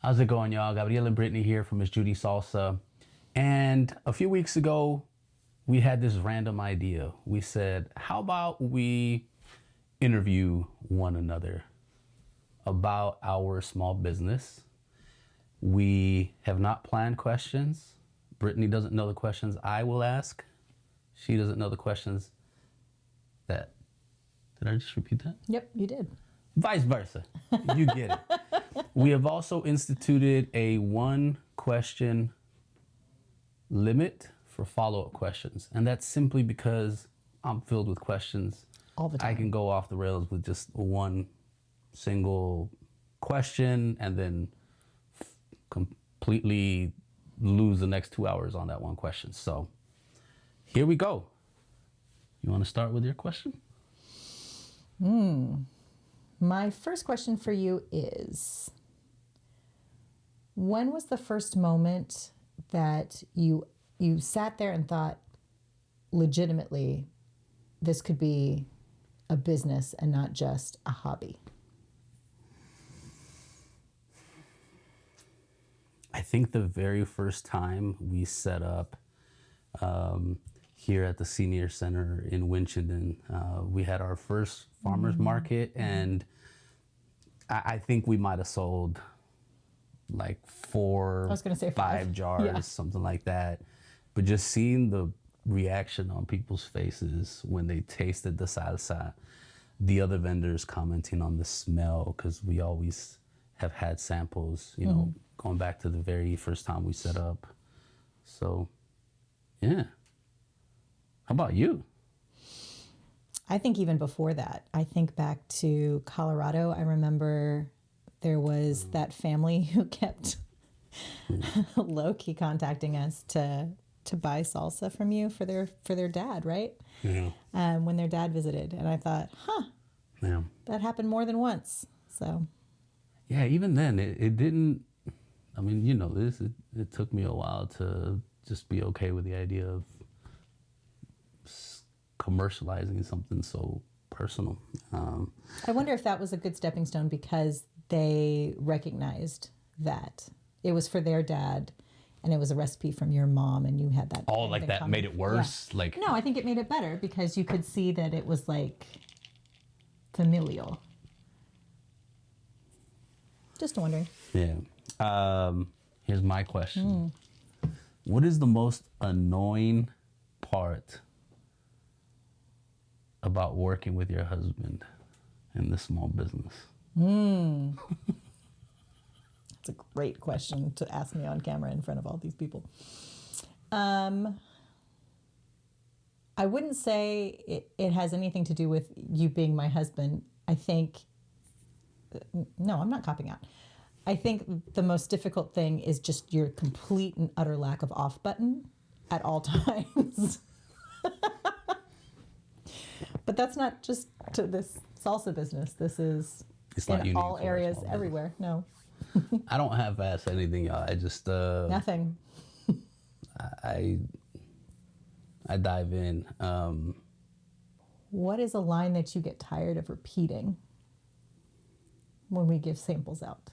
How's it going, y'all? Gabriel and Brittany here from Miss Judy Salsa. And a few weeks ago, we had this random idea. We said, how about we interview one another about our small business? We have not planned questions. Brittany doesn't know the questions I will ask. She doesn't know the questions that... Did I just repeat that? Yep, you did. Vice versa. You get it. We have also instituted a 1-question limit for follow-up questions. And that's simply because I'm filled with questions. All the time. I can go off the rails with just one single question and then completely lose the next 2 hours on that one question. So here we go. You want to start with your question? My first question for you is, when was the first moment that you sat there and thought, legitimately, this could be a business and not just a hobby? I think the very first time we set up here at the Senior Center in Winchendon, we had our first farmers market, and I think we might have sold like 4, I was gonna say 5 jars, Yeah. something like that. But just seeing the reaction on people's faces when they tasted the salsa, the other vendors commenting on the smell, because we always have had samples, you know, going back to the very first time we set up. So, yeah. How about you? I think even before that, I think back to Colorado. I remember there was that family who kept low-key contacting us to buy salsa from you for their dad, right? Yeah. When their dad visited. And I thought, Yeah. that happened more than once. So Yeah, even then, it didn't, I mean, you know this, it took me a while to just be okay with the idea of commercializing something so personal. I wonder if that was a good stepping stone because they recognized that it was for their dad and it was a recipe from your mom and you had that. Oh, like in that common. made it worse? Yeah. Like, No, I think it made it better because you could see that it was like familial. Just wondering. yeah. Here's my question. What is the most annoying part about working with your husband in this small business? That's a great question to ask me on camera in front of all these people. I wouldn't say it has anything to do with you being my husband. I think, no, I'm not copping out. I think the most difficult thing is just your complete and utter lack of off button at all times. But that's not just to this salsa business. This is It's not in unique all to our areas, small business. everywhere. No, I don't half-ass anything, y'all. I just, nothing. I dive in. What is a line that you get tired of repeating when we give samples out?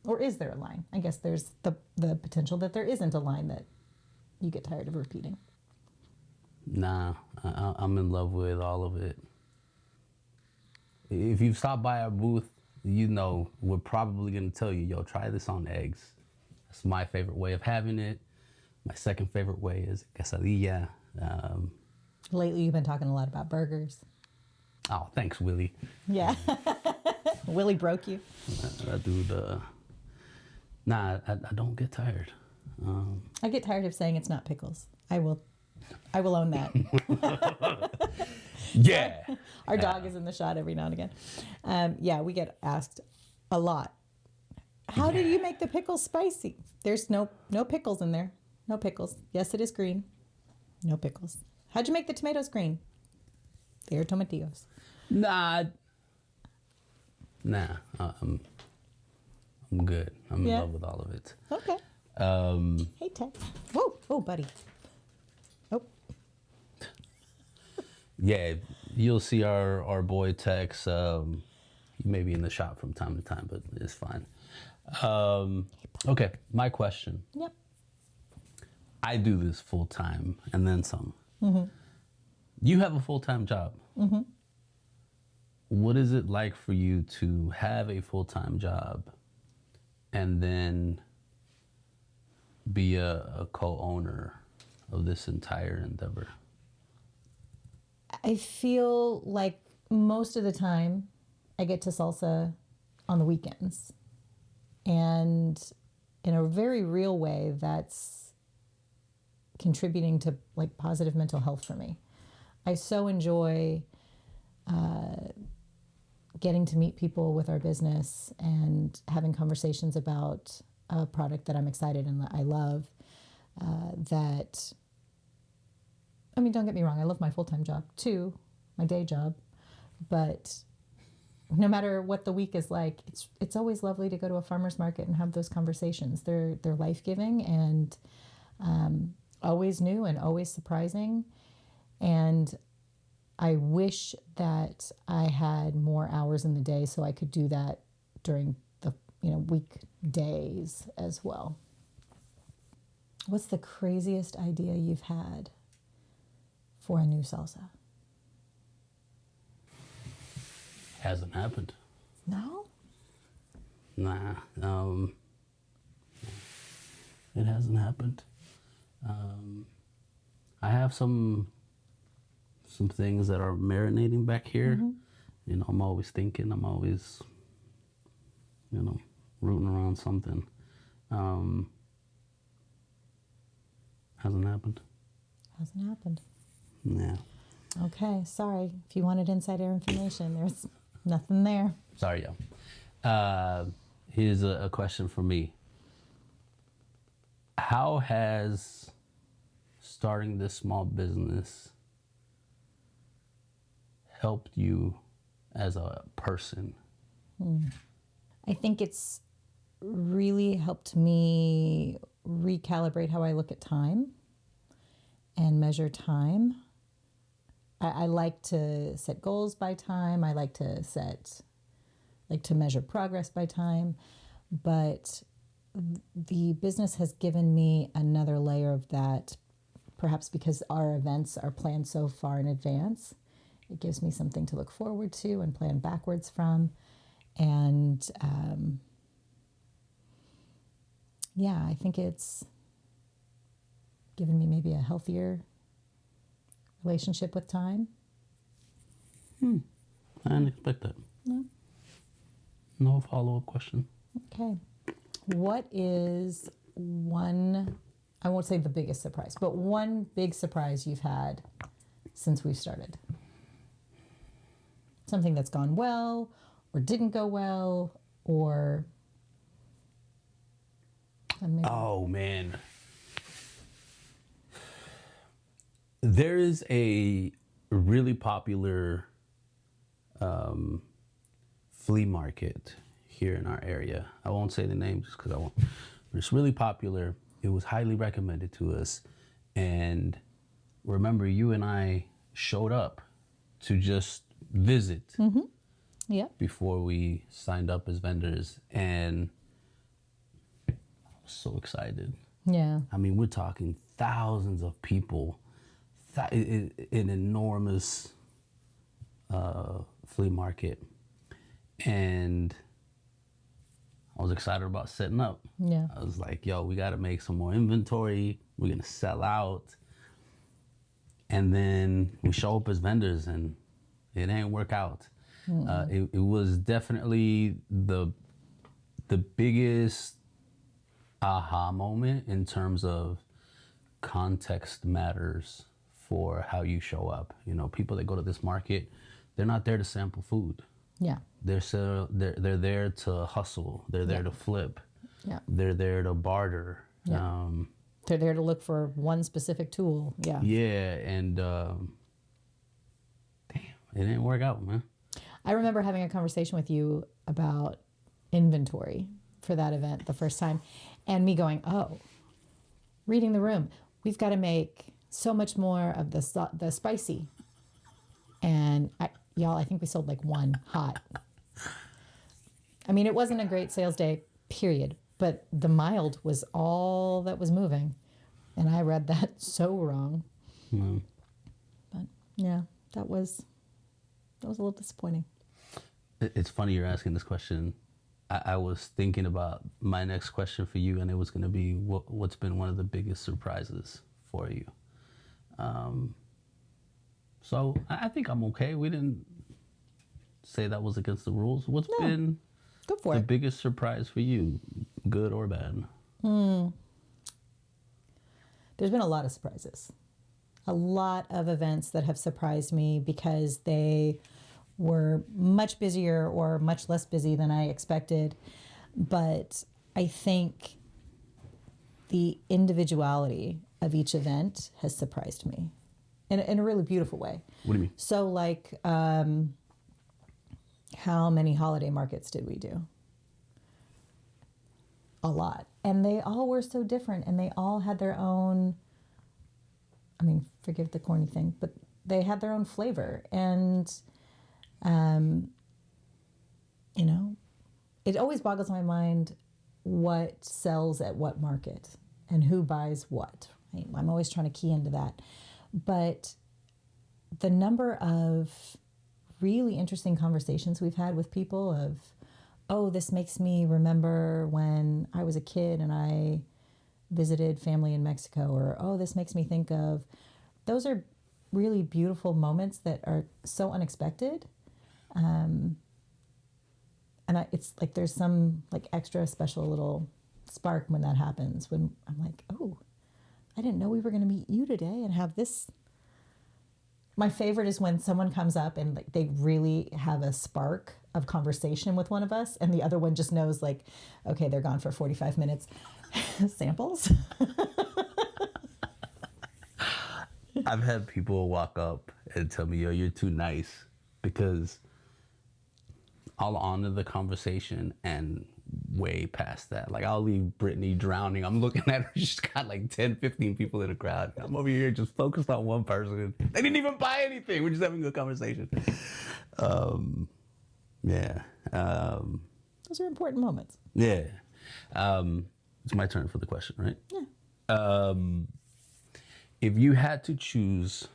Or is there a line? I guess there's the potential that there isn't a line that you get tired of repeating. Nah, I'm in love with all of it. If you've stopped by our booth, you know we're probably going to tell you, yo, try this on eggs. That's my favorite way of having it. My second favorite way is quesadilla. Lately, you've been talking a lot about burgers. Oh, thanks, Willie. Yeah. Willie broke you. That dude, nah, I don't get tired. I get tired of saying it's not pickles. I will own that. Yeah. Our dog is in the shot every now and again. Yeah, we get asked a lot. How do you make the pickles spicy? There's no pickles in there. No pickles. Yes, it is green. No pickles. How'd you make the tomatoes green? They're tomatillos. Nah, I'm good. I'm in Yeah. love with all of it. Okay. Hey, Ted. Whoa, oh, buddy. Oh, Yeah, you'll see our boy Tex. He may be in the shop from time to time, but it's fine. Okay, my question. Yep. I do this full time and then some. You have a full time job. What is it like for you to have a full time job and then be a co owner of this entire endeavor? I feel like most of the time I get to salsa on the weekends. And in a very real way, that's contributing to like positive mental health for me. I so enjoy getting to meet people with our business and having conversations about a product that I'm excited and that I love. That, I mean, don't get me wrong, I love my full-time job too, my day job, but no matter what the week is like, it's always lovely to go to a farmer's market and have those conversations. They're life-giving and always new and always surprising. And I wish that I had more hours in the day so I could do that during the weekdays as well. What's the craziest idea you've had for a new salsa? Hasn't happened. No? Nah, it hasn't happened. I have some things that are marinating back here. You know, I'm always thinking, I'm always, rooting around something. Hasn't happened. Hasn't happened. Yeah. Okay, sorry. If you wanted insider information, there's nothing there. Sorry, y'all. Here's a question for me. How has starting this small business helped you as a person? I think it's really helped me recalibrate how I look at time and measure time. I like to set goals by time. I like to measure progress by time. But the business has given me another layer of that, perhaps because our events are planned so far in advance. It gives me something to look forward to and plan backwards from. And I think it's given me maybe a healthier relationship with time. I didn't expect that. No follow-up question. Okay. What is one, I won't say the biggest surprise, but one big surprise you've had since we've started? Something that's gone well or didn't go well or... Oh, man. There is a really popular flea market here in our area. I won't say the name just because I won't. But it's really popular. It was highly recommended to us. And remember, you and I showed up to just visit before we signed up as vendors. And I was so excited. Yeah. I mean, we're talking thousands of people, an enormous flea market. And I was excited about setting up. Yeah. I was like, yo, we got to make some more inventory. We're going to sell out. And then we show up as vendors and it ain't work out. It was definitely the biggest aha moment in terms of context matters for how you show up. You know, people that go to this market, they're not there to sample food. Yeah. They're there to hustle. They're there to flip. Yeah. They're there to barter. Yeah. They're there to look for one specific tool. Yeah. Yeah, and damn, it didn't work out, man. I remember having a conversation with you about inventory for that event the first time, and me going, "Oh, reading the room. We've got to make so much more of the spicy." And I think we sold like one hot. I mean, it wasn't a great sales day period. But the mild was all that was moving. And I read that so wrong. Mm. But yeah, that was a little disappointing. It's funny you're asking this question. I was thinking about my next question for you, and it was going to be what's been one of the biggest surprises for you. So I think I'm okay. We didn't say that was against the rules. What's No. been Go for the it. biggest surprise for you, good or bad? There's been a lot of surprises. A lot of events that have surprised me because they were much busier or much less busy than I expected. But I think the individuality of each event has surprised me in a really beautiful way. What do you mean? So, like, how many holiday markets did we do? A lot. And they all were so different, and they all had their own, I mean, forgive the corny thing, but they had their own flavor. And, you know, it always boggles my mind what sells at what market and who buys what. Right? I'm always trying to key into that. But the number of really interesting conversations we've had with people of, oh, this makes me remember when I was a kid and I visited family in Mexico, or, oh, this makes me think of, those are really beautiful moments that are so unexpected. And it's like there's some like extra special little spark when that happens, when I'm like, oh, I didn't know we were going to meet you today and have this. My favorite is when someone comes up and like they really have a spark of conversation with one of us, and the other one just knows, like, okay, they're gone for 45 minutes. Samples. I've had people walk up and tell me, yo, you're too nice, because I'll honor the conversation and way past that. Like, I'll leave Brittany drowning. I'm looking at her. She's got like 10, 15 people in the crowd. I'm over here just focused on one person. They didn't even buy anything. We're just having a good conversation. Yeah. Those are important moments. Yeah. It's my turn for the question, right? Yeah. If you had to choose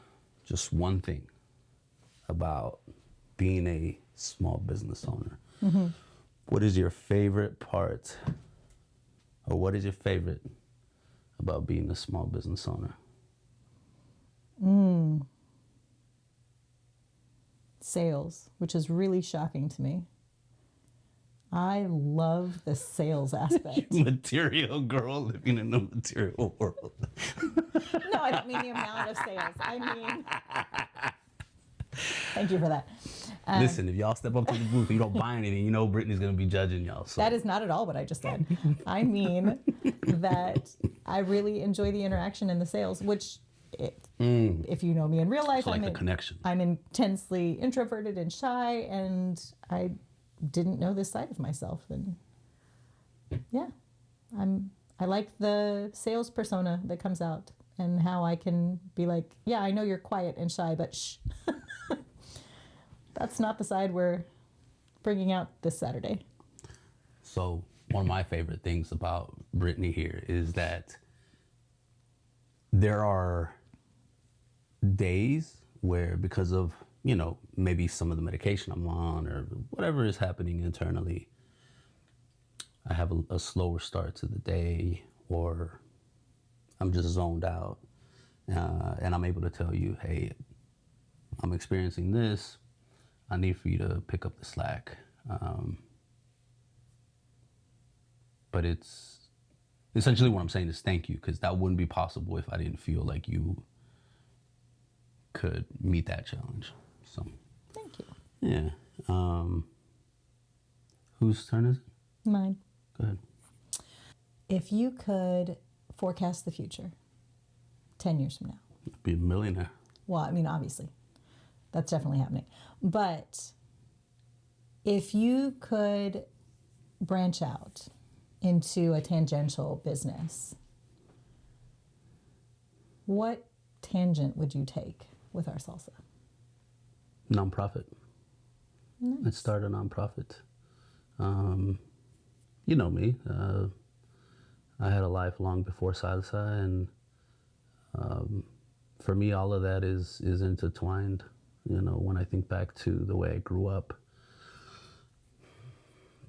just one thing about being a small business owner, what is your favorite part, or what is your favorite about being a small business owner? Sales, which is really shocking to me. I love the sales aspect. Material girl living in the material world. No, I don't mean the amount of sales. I mean, thank you for that. Listen, if y'all step up to the booth and you don't buy anything, you know Brittany's going to be judging y'all. So. That is not at all what I just said. I mean that I really enjoy the interaction and the sales, which, if you know me in real life, So like the connection. I'm intensely introverted and shy, and I didn't know this side of myself. And yeah, I like the sales persona that comes out, and how I can be like, yeah, I know you're quiet and shy, but shh. That's not the side we're bringing out this Saturday. So one of my favorite things about Brittany here is that there are days where, because of, you know, maybe some of the medication I'm on or whatever is happening internally, I have a slower start to the day, or I'm just zoned out, and I'm able to tell you, hey, I'm experiencing this. I need for you to pick up the slack. But it's essentially what I'm saying is thank you, because that wouldn't be possible if I didn't feel like you could meet that challenge. So Thank you. yeah. Whose turn is it? Mine. Go ahead. If you could forecast the future 10 years from now, Be a millionaire. well, I mean, obviously, that's definitely happening. But if you could branch out into a tangential business, what tangent would you take with our salsa? Nonprofit. Let's start a nonprofit. you know me. I had a life long before salsa, and for me, all of that is intertwined. You know, when I think back to the way I grew up,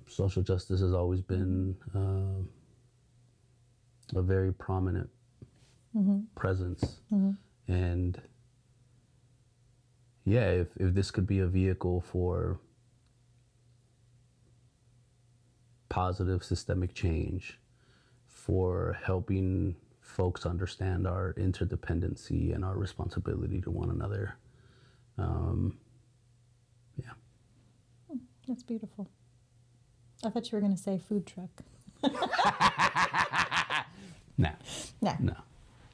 social justice has always been a very prominent presence. And yeah, if this could be a vehicle for positive systemic change, for helping folks understand our interdependency and our responsibility to one another, yeah. That's beautiful. I thought you were going to say food truck. Nah. Nah. No.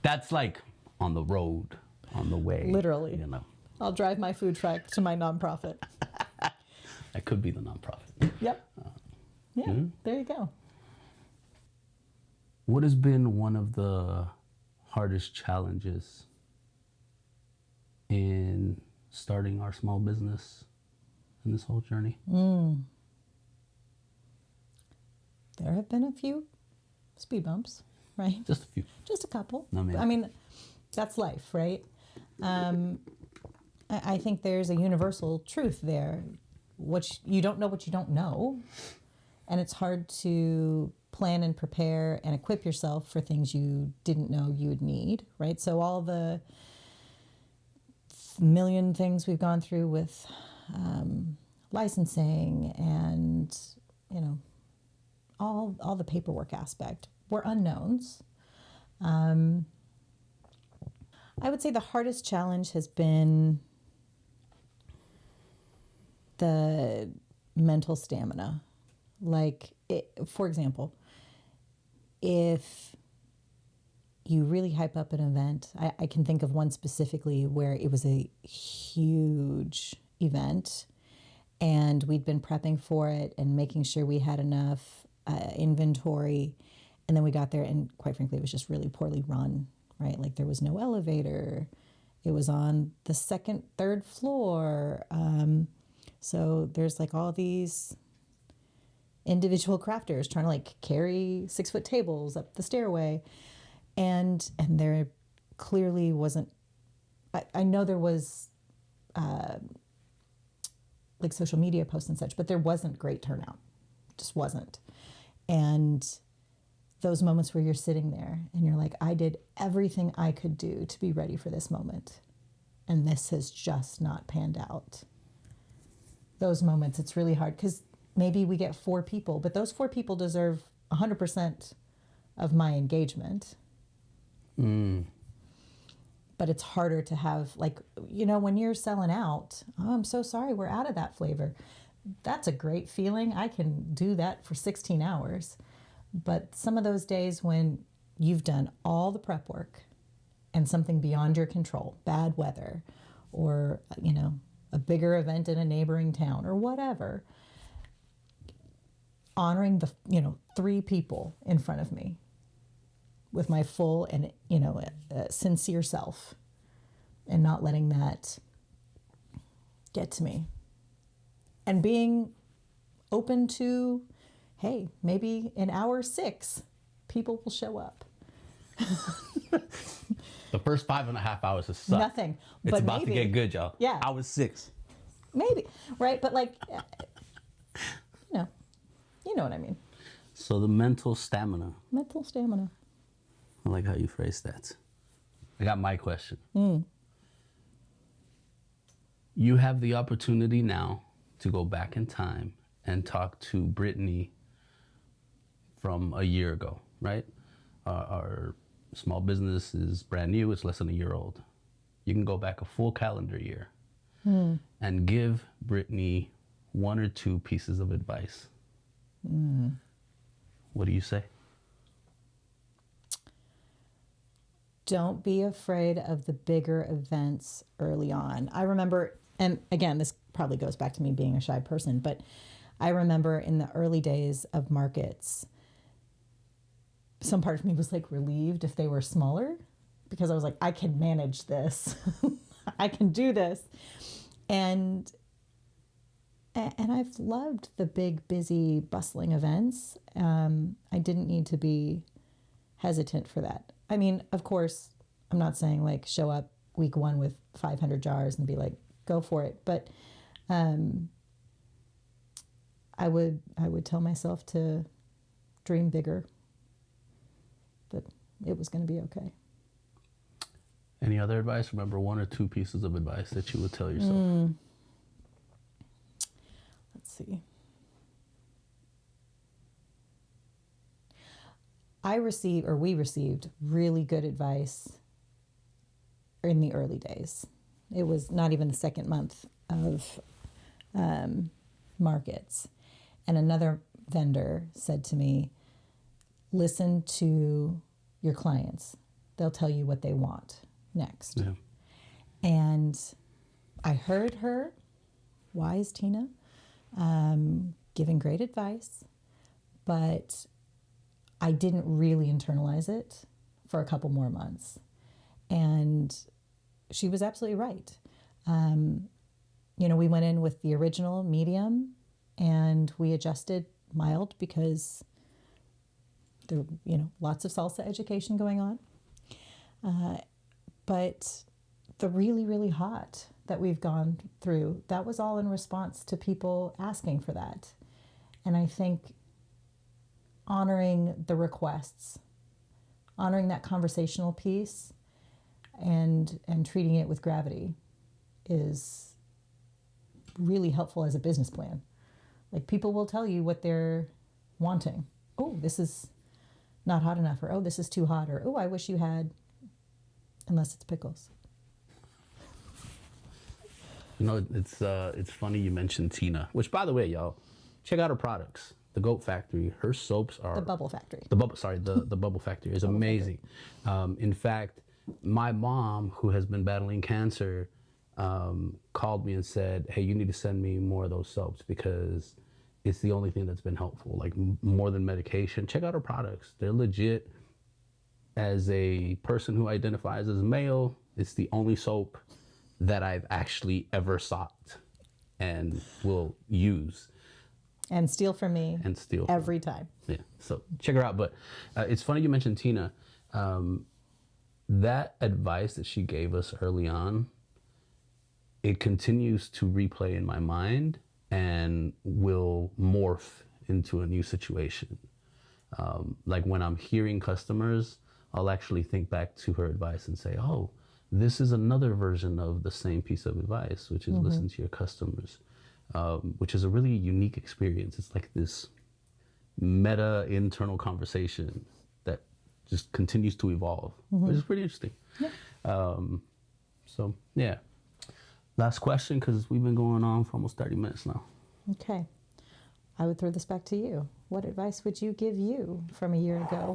That's like on the road, on the way. Literally. You know, I'll drive my food truck to my nonprofit. that could be the nonprofit. Yep. Yeah, there you go. What has been one of the hardest challenges in starting our small business in this whole journey? There have been a few speed bumps, right? Just a few. Just a couple. No, man. I mean, that's life, right? I think there's a universal truth there. You don't know what you don't know. And it's hard to plan and prepare and equip yourself for things you didn't know you would need, right? So all the million things we've gone through with licensing and, you know, all the paperwork aspect were unknowns. I would say the hardest challenge has been the mental stamina. Like, for example, if you really hype up an event, I can think of one specifically where it was a huge event and we'd been prepping for it and making sure we had enough inventory. And then we got there and quite frankly, it was just really poorly run, right? Like there was no elevator. It was on the second, third floor. So there's like all these individual crafters trying to like carry 6-foot tables up the stairway. And there clearly wasn't, I know there was like social media posts and such, but there wasn't great turnout. Just wasn't. And those moments where you're sitting there and you're like, I did everything I could do to be ready for this moment. And this has just not panned out. Those moments, it's really hard because maybe we get 4 people, but those 4 people deserve 100% of my engagement. But it's harder to have, like, you know, when you're selling out, oh, I'm so sorry, we're out of that flavor. That's a great feeling. I can do that for 16 hours. But some of those days when you've done all the prep work and something beyond your control, bad weather, or, you know, a bigger event in a neighboring town or whatever, honoring the, you know, 3 people in front of me with my full and, you know, sincere self and not letting that get to me. And being open to, hey, maybe in hour 6, people will show up. The first 5.5 hours is suck. Nothing. It's but about maybe, to get good, y'all. Yeah. Hour 6. Maybe. Right? But like, you know what I mean. So the mental stamina. Mental stamina. I like how you phrased that. I got my question. You have the opportunity now to go back in time and talk to Brittany from a year ago, right? Our small business is brand new. It's less than a year old. You can go back a full calendar year and give Brittany 1 or 2 pieces of advice. What do you say? Don't be afraid of the bigger events early on. I remember, and again, this probably goes back to me being a shy person, but I remember in the early days of markets, some part of me was like relieved if they were smaller because I was like, I can manage this. I can do this. And And I've loved the big, busy, bustling events. I didn't need to be hesitant for that. I mean, of course, I'm not saying like show up week one with 500 jars and be like, go for it. But I would tell myself to dream bigger, that it was going to be okay. Any other advice? Remember 1 or 2 pieces of advice that you would tell yourself. Let's see. We received really good advice in the early days. It was not even the second month of markets. And another vendor said to me, listen to your clients. They'll tell you what they want next. Yeah. And I heard her, wise Tina, giving great advice, but I didn't really internalize it for a couple more months. And she was absolutely right. We went in with the original medium and we adjusted mild because there, lots of salsa education going on. But the really, really hot that we've gone through, that was all in response to people asking for that. And I think honoring the requests, honoring that conversational piece and treating it with gravity is really helpful as a business plan. Like, people will tell you what they're wanting. Oh, this is not hot enough, or oh, this is too hot, or oh, I wish you had, unless it's pickles. It's funny you mentioned Tina, which, by the way, y'all, check out her products. The Goat Factory. Her soaps are The Bubble Factory. The Bubble Factory is amazing. In fact, my mom, who has been battling cancer, called me and said, "Hey, you need to send me more of those soaps because it's the only thing that's been helpful. Like, more than medication. Check out her products. They're legit." As a person who identifies as male, it's the only soap that I've actually ever sought and will use. And steal from me. And steal every time. Yeah, so check her out. But it's funny you mentioned Tina. That advice that she gave us early on, it continues to replay in my mind and will morph into a new situation. Like, when I'm hearing customers, I'll actually think back to her advice and say, oh, this is another version of the same piece of advice, which is listen to your customers, which is a really unique experience. It's like this meta internal conversation that just continues to evolve, which is pretty interesting. Yeah. So, yeah. Last question, because we've been going on for almost 30 minutes now. Okay. I would throw this back to you. What advice would you give you from a year ago?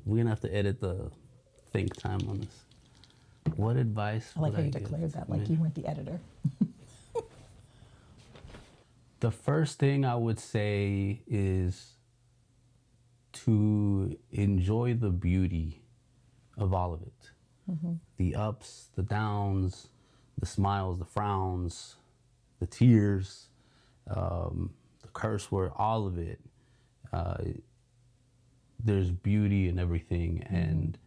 We're going to have to edit the think time on this. What advice I like would how you give declared that, like me? you weren't the editor. The first thing I would say is to enjoy the beauty of all of it. The ups, the downs, the smiles, the frowns, the tears, the curse word, all of it. There's beauty in everything. And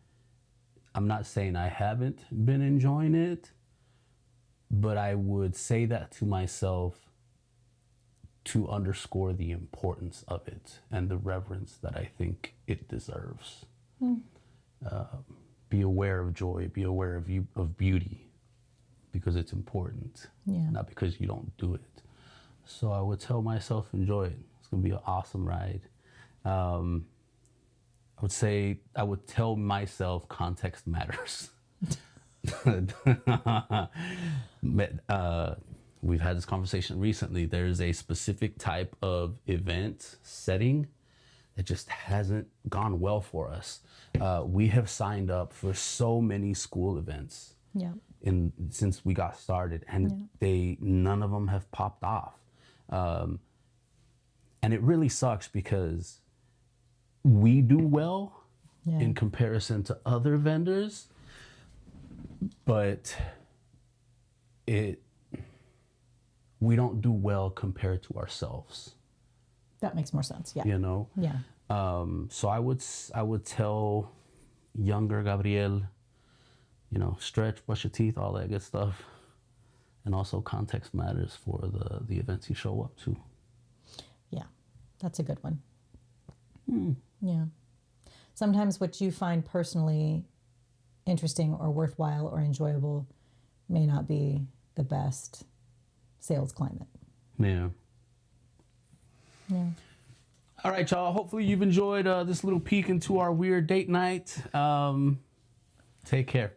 I'm not saying I haven't been enjoying it, but I would say that to myself to underscore the importance of it and the reverence that I think it deserves. Be aware of joy, be aware of beauty, because it's important, not because you don't do it. So I would tell myself, enjoy it. It's gonna be an awesome ride. I would tell myself context matters. We've had this conversation recently. There's a specific type of event setting that just hasn't gone well for us. We have signed up for so many school events since we got started, and none of them have popped off. And it really sucks because we do well in comparison to other vendors, but we don't do well compared to ourselves, That makes more sense. Yeah. you know? Yeah. So I would tell younger Gabriel, you know, stretch, brush your teeth, all that good stuff. And also context matters for the events you show up to. Yeah. That's a good one. Yeah. Sometimes what you find personally interesting or worthwhile or enjoyable may not be the best sales climate. Yeah. Yeah. All right, y'all. Hopefully you've enjoyed this little peek into our weird date night. Take care.